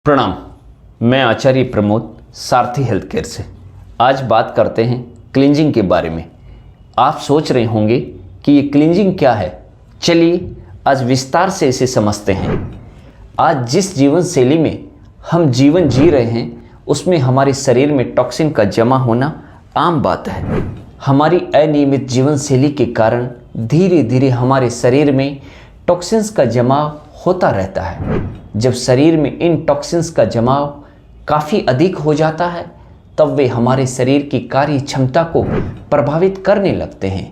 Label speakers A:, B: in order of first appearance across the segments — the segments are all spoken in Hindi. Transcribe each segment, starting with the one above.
A: प्रणाम। मैं आचार्य प्रमोद सारथी हेल्थ केयर से आज बात करते हैं क्लींजिंग के बारे में। आप सोच रहे होंगे कि ये क्लींजिंग क्या है। चलिए आज विस्तार से इसे समझते हैं। आज जिस जीवन शैली में हम जीवन जी रहे हैं उसमें हमारे शरीर में टॉक्सिन का जमा होना आम बात है। हमारी अनियमित जीवन शैली के कारण धीरे धीरे हमारे शरीर में टॉक्सिन्स का जमाव होता रहता है। जब शरीर में इन टॉक्सिन्स का जमाव काफ़ी अधिक हो जाता है तब वे हमारे शरीर की कार्य क्षमता को प्रभावित करने लगते हैं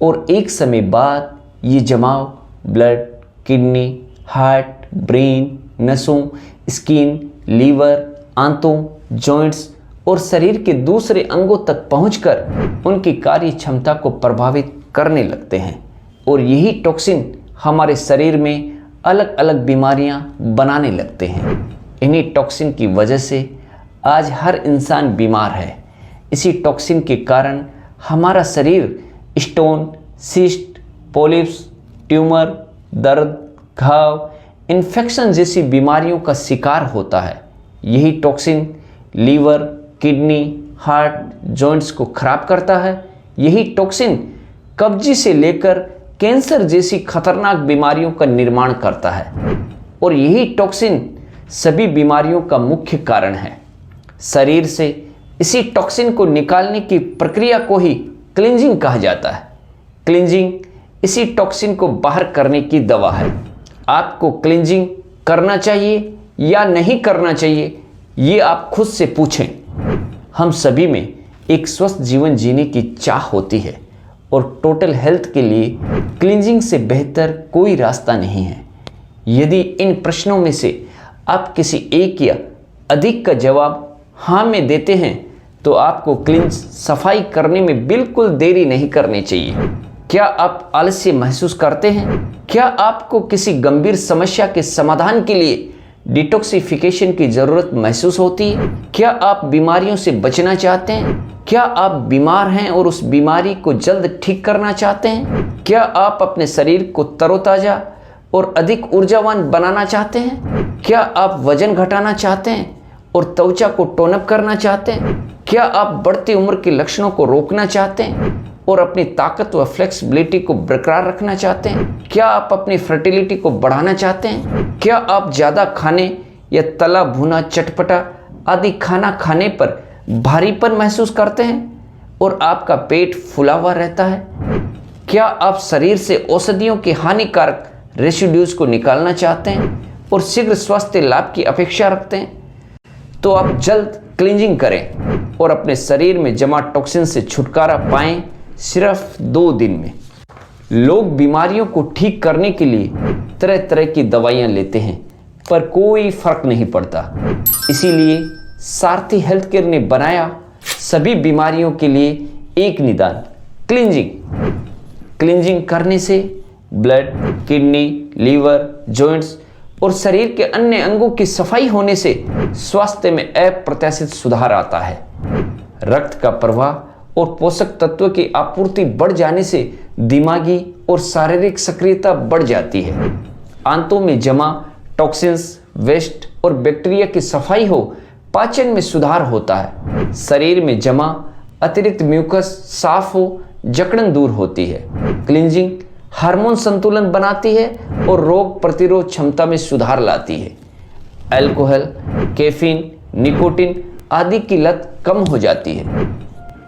A: और एक समय बाद ये जमाव ब्लड, किडनी, हार्ट, ब्रेन, नसों, स्किन, लीवर, आंतों, जॉइंट्स और शरीर के दूसरे अंगों तक पहुंचकर उनकी कार्य क्षमता को प्रभावित करने लगते हैं और यही टॉक्सिन हमारे शरीर में अलग अलग बीमारियां बनाने लगते हैं। इन्हीं टॉक्सिन की वजह से आज हर इंसान बीमार है। इसी टॉक्सिन के कारण हमारा शरीर स्टोन, सिस्ट, पॉलिप्स, ट्यूमर, दर्द, घाव, इन्फेक्शन जैसी बीमारियों का शिकार होता है। यही toxin liver, kidney, heart, joints को खराब करता है। यही टॉक्सिन कब्जी से लेकर कैंसर जैसी खतरनाक बीमारियों का निर्माण करता है और यही टॉक्सिन सभी बीमारियों का मुख्य कारण है। शरीर से इसी टॉक्सिन को निकालने की प्रक्रिया को ही क्लींजिंग कहा जाता है। क्लींजिंग इसी टॉक्सिन को बाहर करने की दवा है। आपको क्लींजिंग करना चाहिए या नहीं करना चाहिए ये आप खुद से पूछें। हम सभी में एक स्वस्थ जीवन जीने की चाह होती है और टोटल हेल्थ के लिए क्लींजिंग से बेहतर कोई रास्ता नहीं है। यदि इन प्रश्नों में से आप किसी एक या अधिक का जवाब हाँ में देते हैं तो आपको क्लींज सफाई करने में बिल्कुल देरी नहीं करनी चाहिए। क्या आप आलस्य महसूस करते हैं? क्या आपको किसी गंभीर समस्या के समाधान के लिए डिटॉक्सिफिकेशन की ज़रूरत महसूस होती है? क्या आप बीमारियों से बचना चाहते हैं? क्या आप बीमार हैं और उस बीमारी को जल्द ठीक करना चाहते हैं? क्या आप अपने शरीर को तरोताज़ा और अधिक ऊर्जावान बनाना चाहते हैं? क्या आप वजन घटाना चाहते हैं और त्वचा को टोन अप करना चाहते हैं? क्या आप बढ़ती उम्र के लक्षणों को रोकना चाहते हैं और अपनी ताकत व फ्लेक्सिबिलिटी को बरकरार रखना चाहते हैं? क्या आप अपनी फर्टिलिटी को बढ़ाना चाहते हैं? क्या आप ज़्यादा खाने या तला भुना, चटपटा आदि खाना खाने पर भारीपन महसूस करते हैं और आपका पेट फूला हुआ रहता है? क्या आप शरीर से औषधियों के हानिकारक रेसिड्यूज को निकालना चाहते हैं और शीघ्र स्वास्थ्य लाभ की अपेक्षा रखते हैं? तो आप जल्द क्लींजिंग करें और अपने शरीर में जमा टॉक्सिन से छुटकारा पाएं सिर्फ 2 दिन में। लोग बीमारियों को ठीक करने के लिए तरह तरह की दवाइयां लेते हैं पर कोई फर्क नहीं पड़ता। इसीलिए सारथी हेल्थ केयर ने बनाया सभी बीमारियों के लिए एक निदान क्लींजिंग। क्लींजिंग करने से ब्लड, किडनी, लीवर, जॉइंट्स और शरीर के अन्य अंगों की सफाई होने से स्वास्थ्य में अप्रत्याशित सुधार आता है। रक्त का प्रवाह और पोषक तत्व की आपूर्ति बढ़ जाने से दिमागी और शारीरिक सक्रियता बढ़ जाती है। आंतों में जमा टॉक्सिन्स, वेस्ट और बैक्टीरिया की सफाई हो, पाचन में सुधार होता है। शरीर में जमा अतिरिक्त म्यूकस साफ हो, जकड़न दूर होती है। क्लींजिंग हार्मोन संतुलन बनाती है और रोग प्रतिरोध क्षमता में सुधार लाती है। अल्कोहल, कैफीन, निकोटीन आदि की लत कम हो जाती है।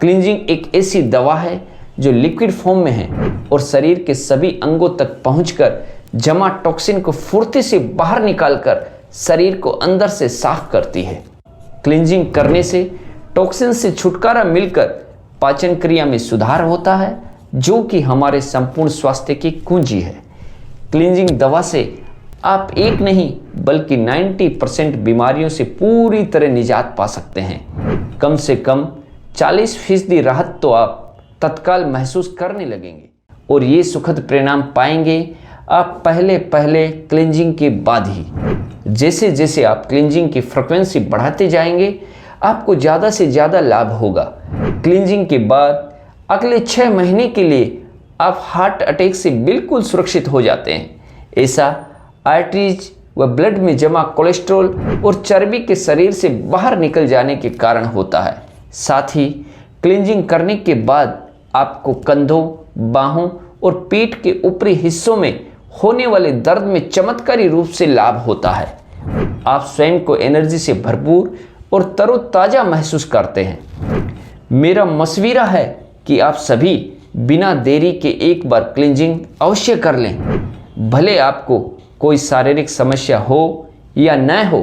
A: क्लींजिंग एक ऐसी दवा है जो लिक्विड फॉर्म में है और शरीर के सभी अंगों तक पहुंचकर जमा टॉक्सिन को फुर्ती से बाहर निकालकर शरीर को अंदर से साफ करती है। क्लींजिंग करने से टॉक्सिन से छुटकारा मिलकर पाचन क्रिया में सुधार होता है जो कि हमारे संपूर्ण स्वास्थ्य की कुंजी है। क्लींजिंग दवा से आप एक नहीं बल्कि 90% बीमारियों से पूरी तरह निजात पा सकते हैं। कम से कम 40% राहत तो आप तत्काल महसूस करने लगेंगे और ये सुखद परिणाम पाएंगे आप पहले क्लींजिंग के बाद ही। जैसे जैसे आप क्लींजिंग की फ्रीक्वेंसी बढ़ाते जाएंगे आपको ज़्यादा से ज़्यादा लाभ होगा। क्लींजिंग के बाद अगले 6 महीने के लिए आप हार्ट अटैक से बिल्कुल सुरक्षित हो जाते हैं। ऐसा आर्टरीज, वह ब्लड में जमा कोलेस्ट्रॉल और चर्बी के शरीर से बाहर निकल जाने के कारण होता है। साथ ही क्लींजिंग करने के बाद आपको कंधों, बाहों और पीठ के ऊपरी हिस्सों में होने वाले दर्द में चमत्कारी रूप से लाभ होता है। आप स्वयं को एनर्जी से भरपूर और तरोताजा महसूस करते हैं। मेरा मशविरा है कि आप सभी बिना देरी के एक बार क्लींजिंग अवश्य कर लें। भले आपको कोई शारीरिक समस्या हो या न हो,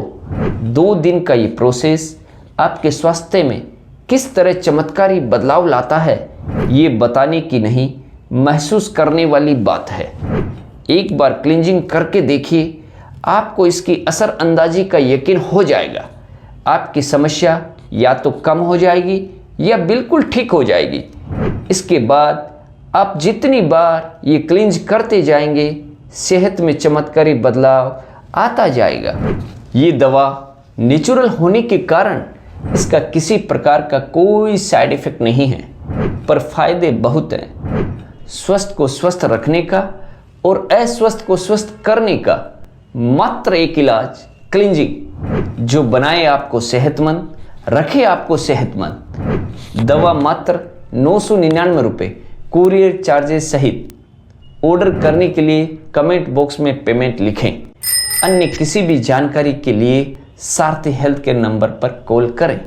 A: 2 दिन का ये प्रोसेस आपके स्वास्थ्य में किस तरह चमत्कारी बदलाव लाता है, ये बताने की नहीं, महसूस करने वाली बात है। एक बार क्लींजिंग करके देखिए, आपको इसकी असरअंदाजी का यकीन हो जाएगा। आपकी समस्या या तो कम हो जाएगी या बिल्कुल ठीक हो जाएगी। इसके बाद आप जितनी बार ये क्लींज करते जाएंगे, सेहत में चमत्कारी बदलाव आता जाएगा। ये दवा नेचुरल होने के कारण इसका किसी प्रकार का कोई साइड इफेक्ट नहीं है, पर फायदे बहुत हैं। स्वस्थ को स्वस्थ रखने का और अस्वस्थ को स्वस्थ करने का मात्र एक इलाज क्लींजिंग, जो बनाए आपको सेहतमंद, रखे आपको सेहतमंद। दवा मात्र 999 रुपये कुरियर चार्जेस सहित। ऑर्डर करने के लिए कमेंट बॉक्स में पेमेंट लिखें। अन्य किसी भी जानकारी के लिए सारथी हेल्थ केयर नंबर पर कॉल करें।